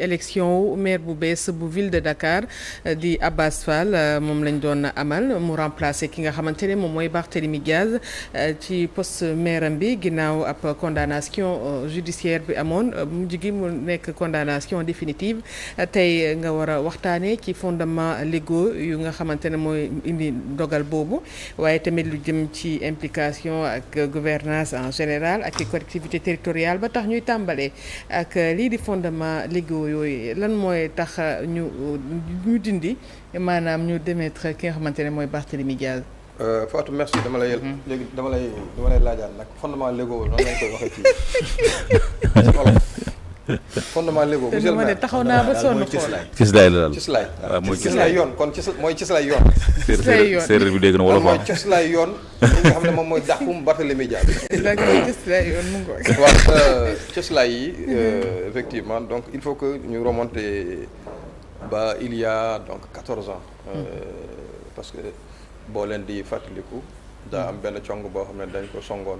élection maire bu bees bu ville de Dakar di Abass Fall moom lañ doon amal mu remplacer ki nga xamante ne moom mooy Barthélémy Diaz ci poste maire bi ginnaaw ab condamnation judiciaire bi amoon mujj gi mu nekk condamnation définitive tey nga war a waxtaanee ci fondement légaux yu nga xamante ne mooy indi dogal boobu waaye tamit lu jëm ci implication ak gouvernance en général ak i collectivité territoriale ba tax ñuy tàmbalee ak lii di fondement légaux yooyu lan mooy tax ñu dindi maanaam ñu démettre ki nga xamante ne mooy Barthélémy Diaz. Fatou merci dama lay laajaat nag fondement légaux noonu lañ koy waxee ci fondement légaux monsieur le maire taxaw naa ba sonn xool cislaay la daal cislaay mooy cislaay yoon kon mooy cislaay yoon séeréer bi dégg na wala mooy cislaay yoon li nga xam ne moom mooy dàqum Barthélémy Diaz cislaay yoon mu ngoog waaw cislaay yi effectivement donc il faut que ñu remonter ba il y a donc 14 ans parce que boo leen di fàttaliku daa am benn cong boo xam ne dañ ko songoon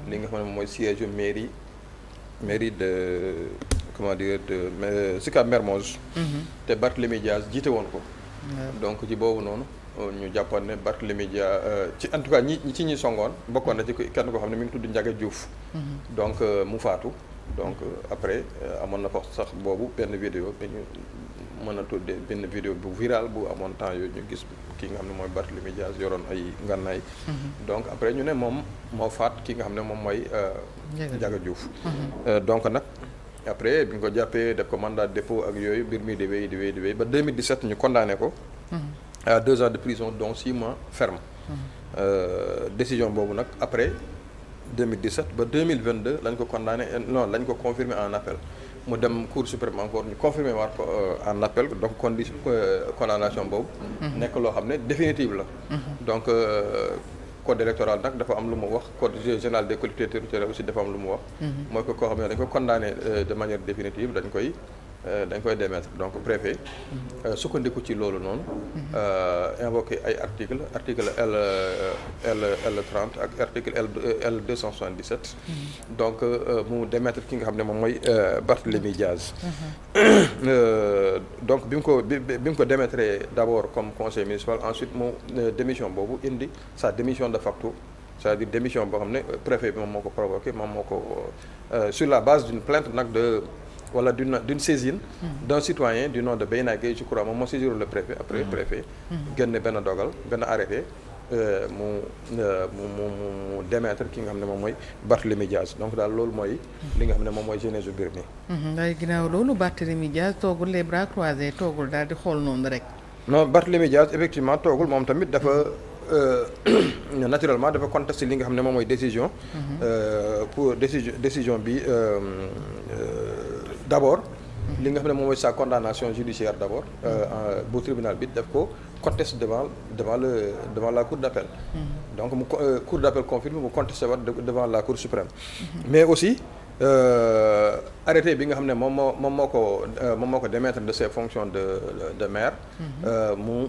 li nga xam ne moom mooy siège mairie de comment dire de Sicap Mermoz te Barthélémy Diaz jiite woon ko donc ci boobu noonu ñu jàppoon ne Barthélémy Diaz ci en tout cas ñi songoon bokkoon na ci kenn koo xam ne mi ngi tudd Ndiaga Diouf donc mu faatu donc après amoon na fa sax boobu benn vidéo bi ñu mën a tuddee benn vidéo bu viral bu amoon temps yooyu ñu gis ki nga xam ne mooy Barthélémy Diaz yoroon ay ngànnaay donc après ñu ne moom moo faat ki nga xam ne moom mooy Ndiaga Diouf donc nag après bi ñu ko jàppee def ko mandat de dépôt ak yooyu mbir mi di wéy ba 2017 ñu condamné ko à 2 ans de prison dont 6 mois ferme décision boobu nag après 2017 ba 2022 lañ ko condamné non lañ ko confirmé en appel mu dem cour suprême encore ñu confirmé waat ko en appel donc condition condamnation boobu nekk loo xam ne définitive la donc code électoral nag dafa am lu mu wax code général des collectivités territoriales aussi dafa am lu mu wax mooy ko koo xam ne dañ ko condamné de manière définitive dañ koy démettre donc préfet sukkandiku ci loolu noonu invoqué ay article L 30 ak article L 277 donc mu démettre ki nga xam ne moom mooy Barthélémy Diaz donc bi mu ko démettre d'abord comme conseil municipal ensuite mu démission boobu indi sa démission de facto c'est-à-dire démission boo xam ne préfet bi moom moo ko provoqué moom moo ko sur la base d'une plainte nag wala d'une saisine d'un citoyen du nom de Beyna Gueye je crois moom moo saisir le préfet après préfet génne benn dogal benn arrêté mu démettre ki nga xam ne moom mooy Barthélémy Diaz donc daal loolu mooy li nga xam ne moom mooy genèse u mbir mi waaye ginnaaw loolu Barthélémy Diaz toogul les bras croisés toogul daal di xool noonu rek non Barthélémy Diaz effectivement toogul moom tamit dafa naturellement dafa contester li nga xam ne moom mooy décision pour décision bi d'abord li nga xam ne moom mooy sa condamnation judiciaire d'abord bu tribunal bi daf ko conteste devant la cour d'appel donc mu cour d'appel confirme mu contesté waat devant la cour suprême mais aussi arrêté bi nga xam ne moom moo ko démettre de ses fonctions de maire mu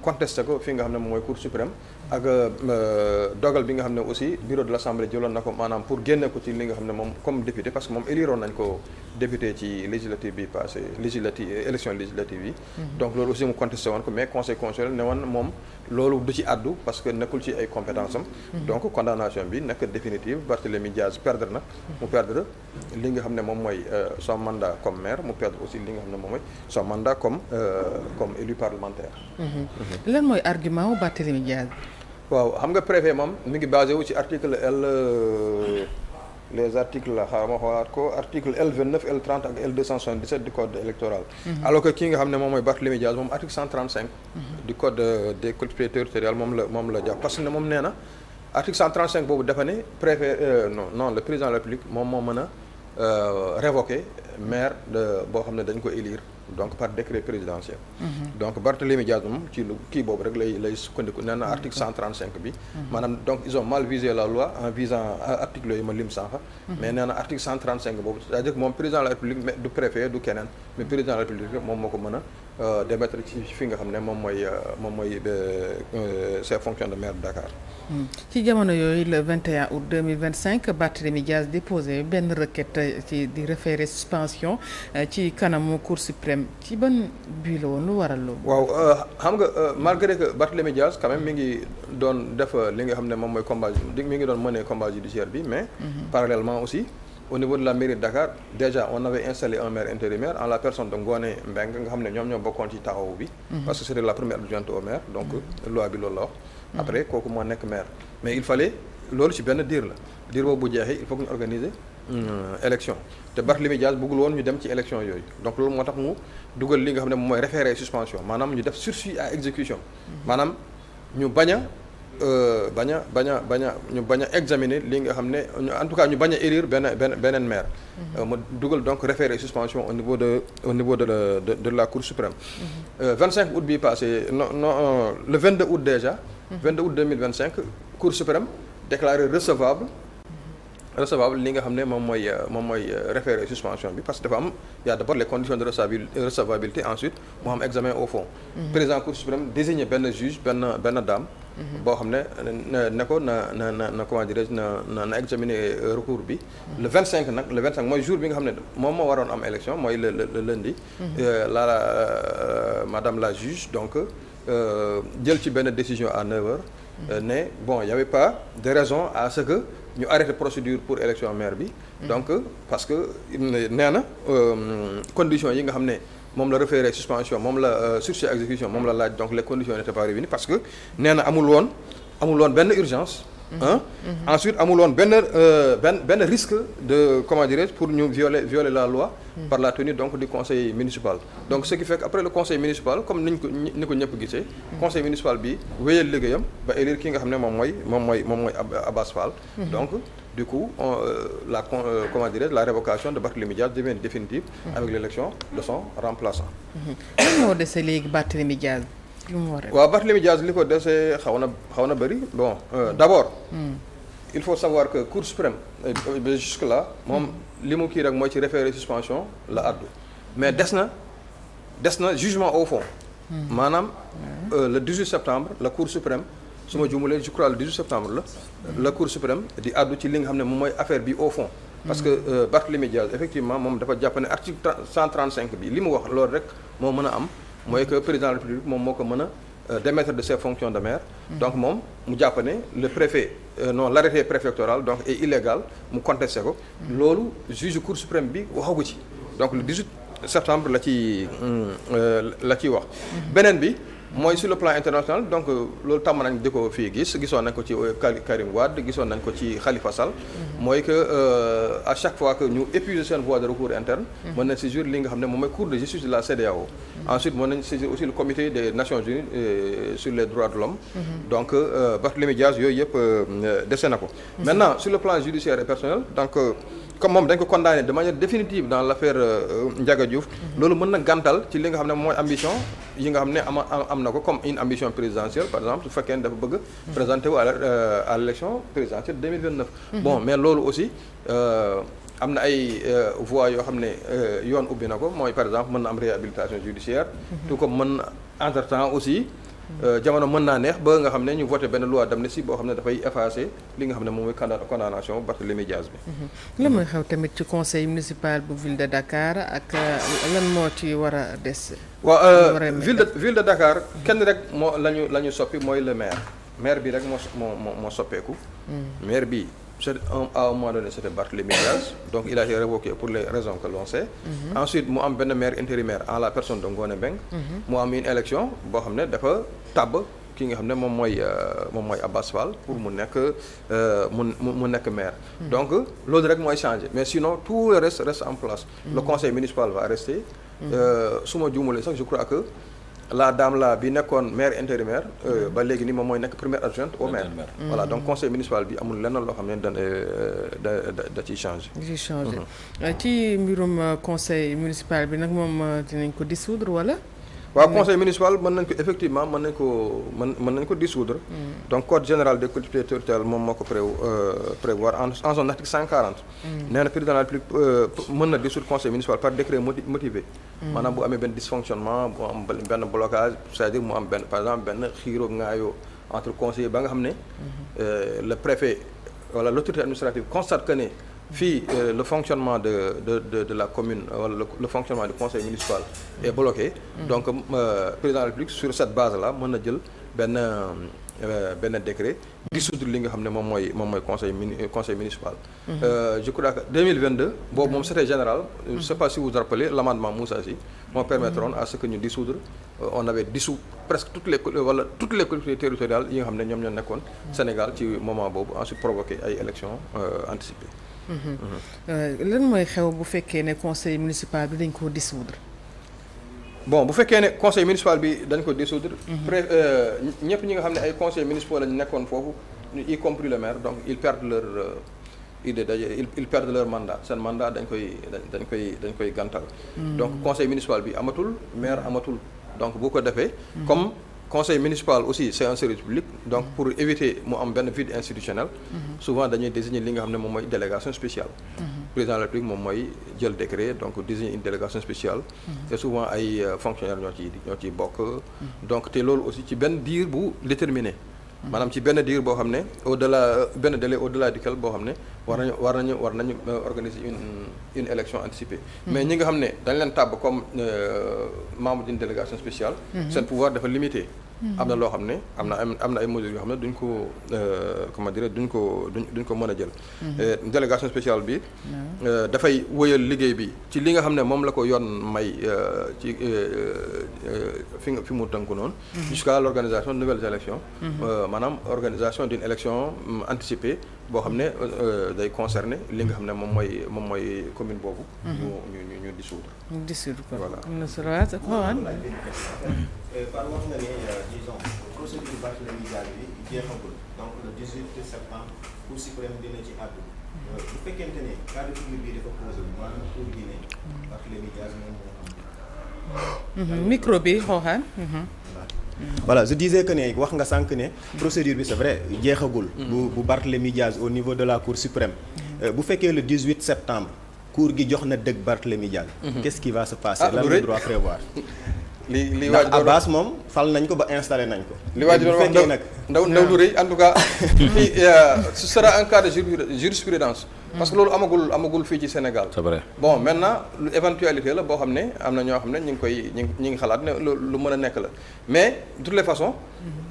contesté ko fi nga xam ne moom mooy cour suprême ak dogal bi nga xam ne aussi bureau de l'assemblée jëloon na ko maanaam pour génne ko ci li nga xam ne moom comme député parce que moom éliroon nañ ko député ci législative bi passé élection législative yi donc loolu aussi mu contesté woon ko mais conseil constitutionnel ne woon moom loolu du ci àddu parce que nekkul ci ay compétence am donc condamnation bi nekk définitive Barthélémy Diaz perdre na mu perdre li nga xam ne moom mooy son mandat comme maire mu perdre aussi li nga xam ne moom mooy son mandat comme élu parlementaire lan mooy argument wu Barthélémy Diaz waaw xam nga préfet moom mi ngi basé wu ci article les articles la xaaral ma xoolaat ko article L29 L30 ak L277 du code électoral alors que ki nga xam ne moom mooy Barthélémy Diaz moom article 135 du code des collectivités territoriales moom la jàpp parce que ne moom nee na article 135 boobu dafa ne préfet non le président de la République moom moo mën a révoquer maire boo xam ne dañ ko élire donc par décret présidentiel donc Barthélémy Diaz moom ci lu kii boobu rek lay sukkandiku nee na article 135 bi maanaam donc ils ont mal visé la loi en visant article yooyu ma lim sànq mais nee na article 135 boobu c'est-à-dire que moom président de la République du préfet du keneen mais président de la République moom moo ko mën a démettre ci fi nga xam ne moom mooy ses fonctions de maire de Dakar. ci jamono yooyu le 21 août 2025 Barthélémy Dias déposé benn requête ci di référé suspension ci kanamu Cour suprême ci ban bii la woon lu waral loolu. waaw xam nga malgré que Barthélémy Dias quand même mi ngi doon def li nga xam ne moom mooy combat mi ngi doon mener combat judiciaire bi mais. Parallèlement aussi. Au niveau de la mairie de Dakar déjà on avait installé un maire intérimaire en la personne de Ngoné Mbengue nga xam ne ñoom ñoo bokkoon ci taxawu bi. parce que c'était la première adjointe au maire donc loi bi loolu la wax. après kooku moo nekk maire mais il fallait loolu ci benn diir la diir boobu bu jeexee il faut que ñu organiser élection te Barthélémy Dias bëggul woon ñu dem ci élection yooyu donc loolu moo tax mu dugal li nga xam ne moom mooy référé suspension maanaam ñu def sursis à exécution maanaam ñu bañ a examiner li nga xam ne en tout cas ñu bañ a élire beneen maire. mu dugal donc référé suspension au niveau de la Cour suprême. 25 août bii passé le 22 août déjà. 22 août 2025 Cour suprême déclaré recevable li nga xam ne moom mooy référé suspension bi parce que dafa am y a d'abord les conditions de recevabilité ensuite mu am examen au fond. président Cour suprême désigné benn juge benn dame. boo xam ne ko na comment dirais-je na examiner recours bi. le 25 nag le 25 mooy jour bi nga xam ne moom moo waroon am élection mooy le lundi. madame la juge donc jël ci benn décision à 9h. ne bon y avait pas de raison à ce que ñu arrêté procédure pour élection maire bi. donc parce que nee na conditions yi nga xam ne. moom la référé suspension moom la sursis à exécution moom la laaj donc les conditions n'étaient pas réunies parce que nee na amul woon benn urgence. Ensuite amul woon benn risque de comment dirais-je pour ñu violer la loi. par la tenue donc du conseil municipal. donc ce qui fait que après le conseil municipal comme ni ko ñëpp gisee. conseil municipal bi wéyal liggéeyam ba élire ki nga xam ne moom mooy Abass Fall. donc du coup comment dirais-je la révocation de Barthélémy Dias devient définitive. avec l'élection de son remplaçant. lan moo dese léegi Barthélémy Dias. waaw Barthélémy Dias li ko dese xaw na bëri bon d'abord. il faut savoir que Cour suprême jusque là moom li mu kii rek mooy ci référé suspension la addu mais des na jugement au fond. maanaam le 18 septembre la Cour suprême su ma juumalee je crois le 18 septembre la Cour suprême di addu ci li nga xam ne moom mooy affaire bi au fond. parce que Barthélémy Dias effectivement moom dafa jàpp ne article 135 bi li mu wax loolu rek moo mën a am. mooy que président de la République moom moo ko mën a démettre de ses fonctions de maire. donc moom mu jàpp ne le préfet l'arrêté préfectoral donc est illégal mu contesté ko. loolu juge Cour suprême bi waxagu ci donc le 18 septembre la ciy wax. beneen bi mooy sur le plan international donc loolu tàmm nañ di ko fii gisoon nañ ko ci Karim Wade gisoon nañ ko ci Khalifa Sall. mooy que à chaque fois que ñu épuiser seen voie de recours interne. mën nañ saisir li nga xam ne moom mooy Cour de justice de la CEDEAO. ensuite mën nañ saisir aussi le comité des Nations Unies sur les droits de l'homme. donc Barthélémy Dias yooyu yëpp dese na ko. maintenant sur le plan judiciaire et personnel donc comme moom dañ ko condamné de manière définitive dans l'affaire Ndiaga Diouf. loolu mën na gàntal ci li nga xam ne mooy ambition yi nga xam ne am na ko comme une ambition présidentielle par exemple su fekkee ne dafa bëgg présenter wu à l'élection présidentielle 2029. bon mais loolu aussi am na ay voies yoo xam ne yoon ubbi na ko mooy par exemple mën na am réhabilitation judiciaire. tout comme mën entre-temps aussi jamono mën naa neex ba nga xam ne ñu voté benn loi d'amnistie boo xam ne dafay effacer li nga xam ne moom mooy condamnation Barthélémy Dias bi. lan mooy xew tamit ci conseil municipal bu ville de Dakar ak lan moo ci war a des. waaw ville de Dakar kenn rek moo la ñu soppi mooy le maire bi rek moo soppeeku. maire bi à un moment donné c'était Barthélémy Dias donc il a été révoqué pour les raisons que l'on sait. Ensuite mu am benn maire intérimaire en la personne de Ngoné Mbengue. mu am une élection boo xam ne dafa tabb ki nga xam ne moom mooy Abass Fall pour mu nekk maire. donc loolu rek mooy changé mais sinon tout le reste en place. le conseil municipal va rester. su ma juumalee sax je crois que la dame là bi nekkoon maire intérimaire ba léegi ni moom mooy nekk première adjointe au maire. voilà donc conseil municipal bi amul lenn loo xam ne da ciy changé. ci mbirum conseil municipal bi nag moom dinañ ko dissoudre wala. waaw conseil municipal mën nañ ko effectivement mën nañ ko dissoudre. donc code général des collectivités territoriales moom moo ko prévoir en son article 140. nee na président de la République mën na dissoudre conseil municipal par décret motivé. maanaam bu amee benn dysfonctionnement bu am benn blocage c'est-à-dire mu am benn par exemple benn xiiroo ngaayoo entre conseillers ba nga xam ne. le préfet wala l'autorité administrative constate que ne. fii le fonctionnement de la commune wala le fonctionnement du conseil municipal est bloqué. Donc président de la République sur cette base là mën na jël benn décret dissoudre li nga xam ne moom mooy conseil municipal. Je crois que 2022 boobu moom c'était général. Je sais pas si vous vous rappelez l'amendement Moussa Sy moo permettront à ce que ñu dissoudre on avait dissous presque toutes les collectivités territoriales yi nga xam ne ñoom ñoo nekkoon Sénégal ci moment boobu ensuite provoqué ay élections anticipées. lan mooy xew bu fekkee ne conseil municipal bi dañ ko dissoudre. bon bu fekkee ne conseil municipal bi dañ ko dissoudre. ñëpp ñi nga xam ne ay conseils municipaux lañu nekkoon foofu y compris le maire donc ils perdent leur ils perdent leur mandat seen mandat dañ koy gàntal. donc conseil municipal bi amatul maire amatul donc bu ko defee. comme conseil municipal aussi c'est un service public donc pour éviter mu am benn vide institutionnel. souvent dañuy désigner li nga xam ne moom mooy délégation spéciale. président de la République moom mooy jël décret donc désigner une délégation spéciale. et souvent ay fonctionnaires ñoo ciy bokk. donc te loolu aussi ci benn diir bu déterminé. maanaam ci benn diir boo xam ne benn délai au-delà duquel boo xam ne war nañu organiser une élection anticipée. mais ñi nga xam ne dañ leen tàbb comme membre d'une délégation spéciale. seen pouvoir dafa limité. am na loo xam ne am na ay mesures yoo xam ne duñ ko comment dire duñ ko mën a jël. délégation spéciale bi. dafay wëyal liggéey bi ci li nga xam ne moom la ko yoon may ci fi mu tënku noonu. jusqu'à l'organisation de nouvelles élections. maanaam organisation d'une élection anticipée boo xam ne day concerner li nga xam ne moom mooy commune boobu. ñu dissoudre. voilà am na solo waat par wax nga ne disons procédure Barthélémy Dias bi jeexagul donc le 18 septembre Cour suprême dina ci àddu bu fekkente ne cas de figure bi dafa posé maanaam Cour gi ne Barthélémy Dias moom moo am. micro bi xooxaan. voilà je disais que ne wax nga sànq ne procédure bi c'est vrai jeexagul. bu Barthélémy Dias au niveau de la Cour suprême. bu fekkee le 18 septembre Cour gi jox na dëgg Barthélémy Dias. qu'est-ce qui va se passer lan la droit prévoir. li ndax Abbas moom fal nañ ko ba installé nañ ko. li waa ji doon wax ndaw lu rëy en tout cas fii ce sera un cas de jurisprudence parce que loolu amagul fii ci Sénégal. c'est vrai bon maintenant lu éventualité la boo xam ne am na ñoo xam ne ñu ngi xalaat ne lu mën a nekk la mais de toutes les façons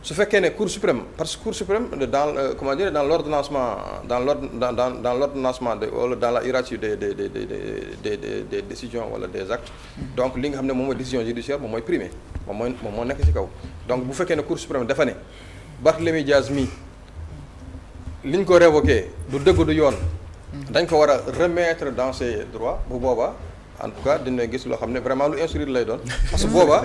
su fekkee ne Cour suprême parce que Cour suprême dans l'ordonnancement dans l'ordonnancement wala dans la hiérarchie des décisions wala des actes donc li nga xam ne moom mooy décision judiciaire moom mooy primé moom moo nekk ci kaw donc bu fekkee ne Cour suprême dafa ne Barthélémy Dias mi li ñu ko révoqué du dëgg du yoon dañ ko war a remettre dans ses droits bu boobaa en tout cas dina gis loo xam ne vraiment lu instruire lay doon parce que boobaa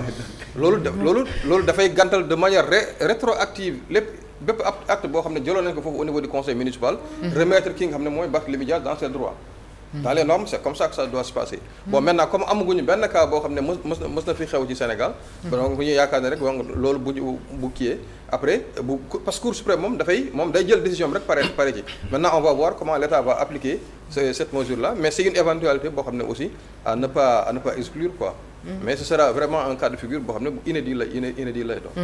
loolu dafay gàntal de manière rétroactive bépp acte boo xam ne jëloon nañ ko foofu au niveau du conseil municipal remettre ki nga xam ne mooy Barthélémy Dias dans ses droits dans les normes c'est comme ça que ça doit se passer bon maintenant comme amaguñu benn cas boo xam ne mës na fi xew ci Sénégal donc bu ñu yaakaar ne rek loolu bu kiyee après parce que Cour suprême moom day jël décision rek pare ci maintenant on va voir comment l'État va appliquer cette mesure là mais c'est une éventualité boo xam ne aussi à ne pas exclure quoi mais ce sera vraiment un cas de figure boo xam ne bu inédit lay doon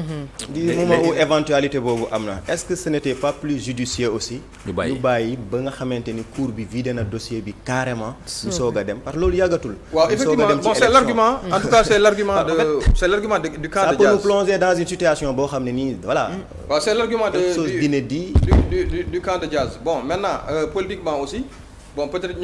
du moment où éventualité boobu am na est-ce que ce n'était pas plus judicieux aussi ñu bàyyi ba nga xamante ni cour bi vidé na dossier bi carrément ñu soog a dem parce que loolu yàggatul waaw effectivement bon c'est l'argument en tout cas c'est l'argument du cas de Dias ça peut nous plonger dans une situation boo xam ne nii voilà waaw c'est l'argument d'inédit du cas de Dias bon maintenant politiquement aussi bon peut-être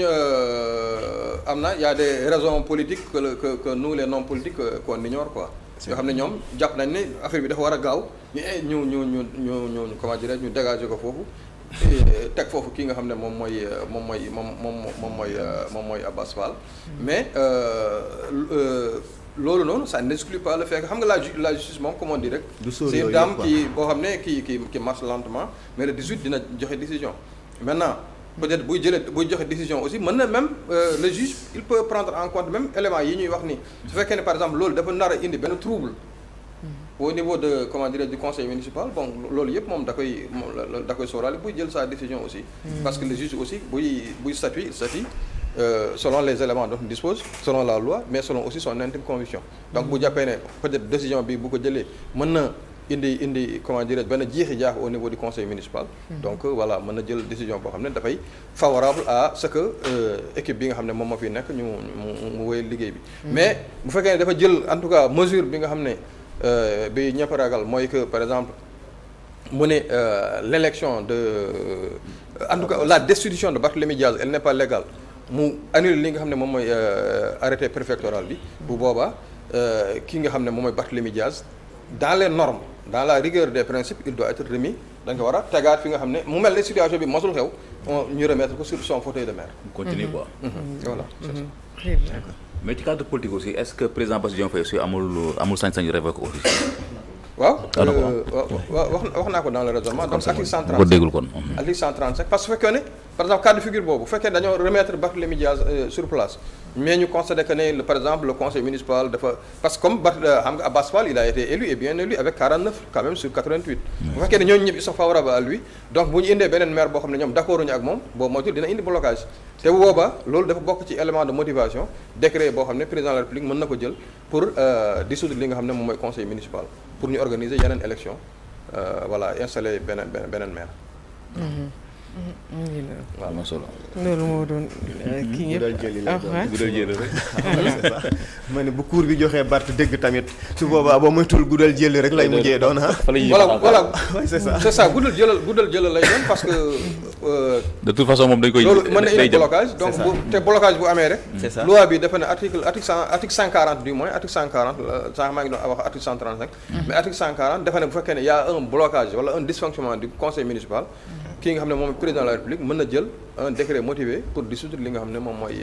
am na y a des raisons politiques que nous les non politiques qu'on ignore quoi yoo xam ne ñoom jàpp nañ ne affaire bi dafa war a gaaw ñu comment dirais ñu dégager ko foofu teg foofu kii nga xam ne moom mooy Abbas Fall mais loolu noonu ça n'exclut pas le fait que xam nga la justice moom comme on dit rek c'est une dame qui boo xam ne qui marche lentement mais le 18 dina joxe décision maintenant peut-être buy joxe décision aussi mën na même le juge il peut prendre en compte même éléments yi ñuy wax ni su fekkee ne par exemple loolu dafa nar a indi benn trouble au niveau de comment dire du conseil municipal bon loolu yëpp moom da koy sóoraale buy jël sa décision aussi parce que le juge aussi buy statue selon les éléments dont il dispose selon la loi mais selon aussi son intime conviction donc bu jàppee ne peut-être décision bi bu ko jëlee mën na indi comment dire benn jiixi jaax au niveau du conseil municipal donc voilà mën na jël décision boo xam ne dafay favorable à ce que équipe bi nga xam ne moom moo fi nekk mu wéy liggéey bi mais bu fekkee ne dafa jël en tout cas mesure bi nga xam ne bi ñëpp ragal mooy que par exemple mu ne l'élection en tout cas la destitution de Barthélémy Diaz elle n'est pas légale mu annulé li nga xam ne moom mooy arrêté préfectoral bi bu boobaa ki nga xam ne moom mooy Barthélémy Diaz dans les normes dans la rigueur des principes il doit être remis da nga war a tegaat fi nga xam ne mu mel ne situation bi mosul xew ñu remettre ko sur son fauteuil de maire. continue quoi. Voilà c'est ça. mais ci cadre politique aussi est-ce que président Bassirou Diomaye Faye aussi amul sañ-sañ révoquer office. waaw wax naa ko dans le raisonnement donc article 135 ko déggul kon. article 135 parce que fekkee ne par exemple cas de figure boobu bu fekkee dañoo remettre Barthélémy Diaz sur place mais ñu constaté que ne par exemple le conseil municipal dafa parce que comme xam nga Abass Fall il a été élu et bien élu avec 49 quand même sur 88 bu fekkee ne ñooñu ñëpp ils sont favorables à lui donc bu ñu indee beneen maire boo xam ne ñoom d'accord uñu ak moom boobu moytu dina indi blocage te bu boobaa loolu dafa bokk ci élément de motivation décret boo xam ne président de la République mën na ko jël pour dissoudre li nga xam ne moom mooy conseil municipal pour ñu organiser yeneen élection voilà installer beneen maire. waaw ma solo. loolu moo doon kii ñëpp guddal jëli rek c'est ça ma ne bu cour bi joxee Bart dëgg tamit su boobaa boo moytul guddal jëli rek lay mujjee doon voilà c'est ça guddal jëlal lay doon parce que de toute façon moom dañ koy loolu mën na indi blocage donc te blocage bu amee rek c'est ça loi bi dafa ne article 140 du moins article 140 sànq maa ngi doon wax article 135 mais article 140 dafa ne bu fekkee ne y a un blocage wala un dysfonctionnement du conseil municipal kii nga xam ne moom président de la République mën na jël un décret motivé pour dissoudre li nga xam ne moom mooy.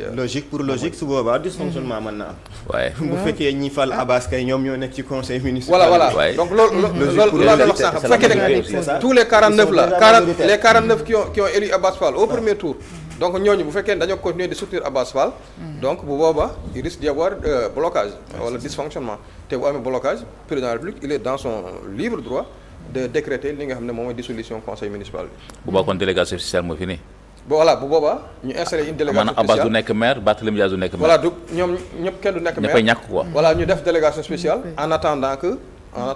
logique su boobaa dysfonctionnement mën na am. waaye bu fekkee ñi fal Abass kay ñoom ñoo nekk ci conseil municipal. voilà donc loolu laa doon wax sànq bu fekkee ne tous les 49 là les 49 qui ont élu Abass Fall au premier tour. donc ñooñu bu fekkee ne dañoo continuer de soutenir Abass Fall. donc bu boobaa il risque d'y avoir blocage wala dysfonctionnement te bu amee blocage président de la République il est dans son libre droit. de décréter li nga xam ne moom mooy dissolution conseil municipal bi. bu boobaa kon délégation spéciale moo fi ne. voilà bu boobaa ñu installer une délégation spéciale maanaam Abass du nekk maire Barthélémy Diaz du nekk maire. voilà du ñoom ñëpp kenn du nekk maire ñëppay ñàkk quoi. voilà ñu def délégation spéciale en attendant que.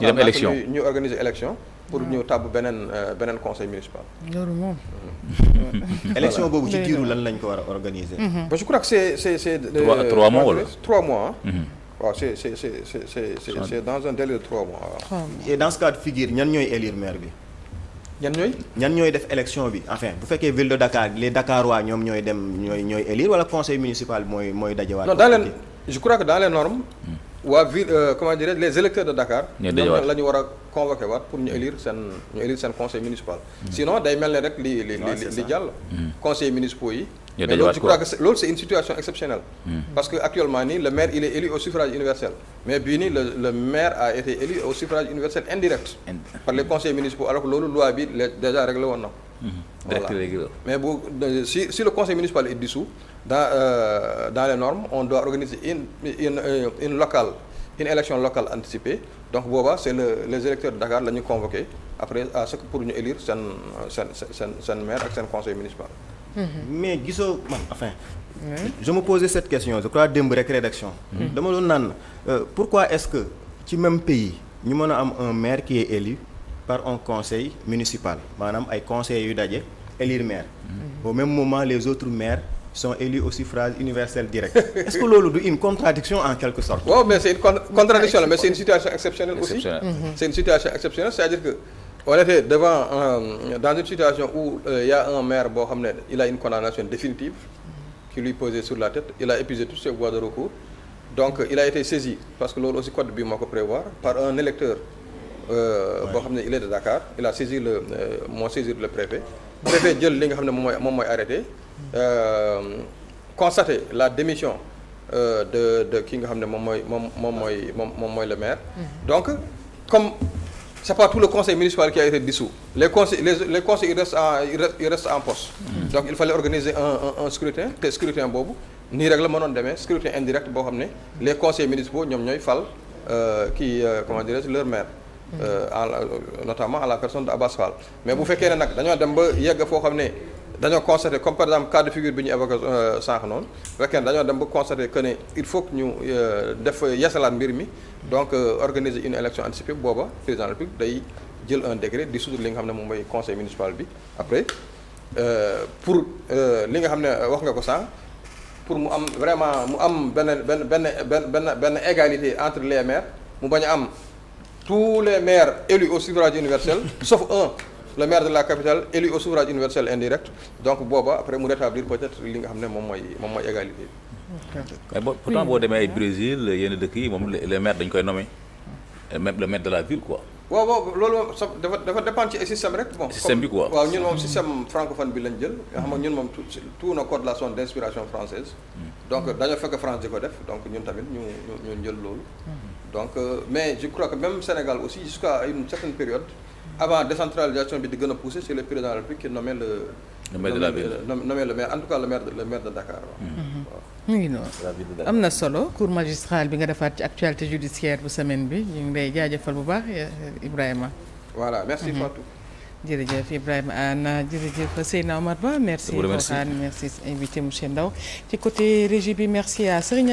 ñu dem élection ñu organiser élection pour ñu tàbb beneen conseil municipal. loolu moom. élection boobu ci diiru lan lañ ko war a organiser. je crois que c'est 3 mois wala 3 mois. waaw c'est dans un délai de 3 mois waaw. et dans ce cas de figure ñan ñooy élire maire bi. ñan ñooy def élection bi enfin bu fekkee ville de Dakar les Dakarois ñoom ñooy dem ñooy élire wala conseil municipal mooy dajewaat. non je crois que dans les normes. waa ville comment dirais les électeurs de Dakar. ñoom la ñu war a convoqué waat pour ñu élire seen conseil municipal. sinon day mel ne rek li jàll. conseil municipaux yi. mais loolu je crois que loolu c'est une situation exceptionnelle. parce que actuellement nii le maire il est élu au suffrage universel. mais bii nii le maire a été élu au suffrage universel indirect. par les conseils municipaux alors que loolu loi bi déjà réglé woon na ko. Voilà. Mais si le conseil municipal est dissous, dans les normes, on doit organiser une élection locale anticipée. Donc, c'est les électeurs de Dakar qui nous convoqués après à ce que pour nous élire c'est maire et c'est conseil municipal. Mais je me posais cette question, je crois démb rek rédaction. Dama doon naan pourquoi est-ce que ci même pays ñu mën a am un maire qui est élu par un conseil municipal maanaam ay conseillers yu daje élire maire. Au même moment les autres maires sont élus au suffrage universel direct. Est-ce que loolu du une contradiction en quelque sorte? Oui, mais c'est une contradiction mais c'est une situation exceptionnelle aussi. C'est une situation exceptionnelle, c'est-à-dire que on était dans une situation où il y a un maire boo xam ne il a une condamnation définitive qui lui pesait sur la tête, il a épuisé toutes ses voies de recours. Donc il a été saisi parce que loolu aussi code bi moo ko prévoir par un électeur boo xam ne il est de Dakar, il a saisi moo saisir le préfet jël li nga xam ne moom mooy arrêté constater la démission de ki nga xam ne moom mooy le maire. Donc comme c'est pas tout le conseil municipal qui a été dissous. Les conseils ils restent en poste. Donc il fallait organiser un scrutin te scrutin boobu nii rek la mënoon demee scrutin indirect boo xam ne les conseils municipaux ñoom ñooy fal comment dirais-je leur maire. Notamment à la personne de Abass Fall. Mais bu fekkee ne nag dañoo dem ba yegg foo xam ne dañoo constater comme par exemple cas de figure bi ñu évoqué sànq noonu bu fekkee ne dañoo dem ba constater que ne il faut que ñu def yeesalaat mbir mi donc organiser une élection anticipée booba président de la République day jël un décret di dissoudre li nga xam ne moom mooy conseil municipal bi après pour li nga xam ne wax nga ko sànq pour mu am vraiment mu am benn égalité entre les maires mu bañ a am tous les maires élus au suffrage universel sauf un le maire de la capitale élu au suffrage universel indirect donc booba après mu rétablir peut-être li nga xam ne moom mooy égalité mais pourtant boo demee ay Brésil yenn dëkk yi moom les maires dañ koy nommer même le maire de la ville quoi. waaw loolu moom dafa dépendre ci système rek bon. système bi quoi waaw ñun moom système francophone bi lañ jël nga xam nga ñun moom tout nos codes là sont d'inspiration française donc dañoo fekk France di ko def donc ñun tamit ñu jël loolu. donc mais je crois que même Sénégal aussi jusqu'à une certaine période avant décentralisation bi di gën a poussé c'est le président de la République qui nommait le maire de la ville nommé le maire en tout cas le maire de Dakar waaw. mu ngi noonu am na solo cours magistral bi nga defaat ci actualité judiciaire bu semaine bi ñu ngi lay jaajëfal bu baax Ibrahima. voilà merci Fatou. jërëjëf Ibrahima Anne jërëjëf Seyna Omar Ba merci. merci invité monsieur Ndao ci côté régie bi merci à Serigne